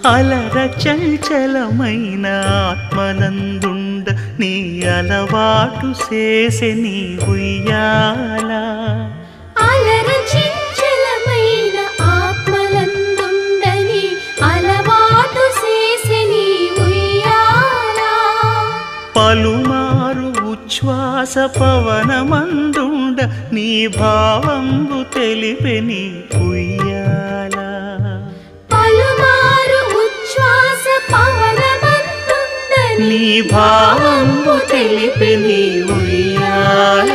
అలర చంచలమైన ఆత్మనందుండ నీ అలవాటు చేసే నీ ఉయ్యాల అలర చంచలమైన ఆత్మనందుండ నీ అలవాటు చేసే నీ ఉయ్యాల పలుమారు ఉచ్ఛ్వాస పవనమందుండ నీ భావంబు తెలిపే నీ ఉయ్యాల నీ భావంబు తెలిపే నీ ఉయ్యాల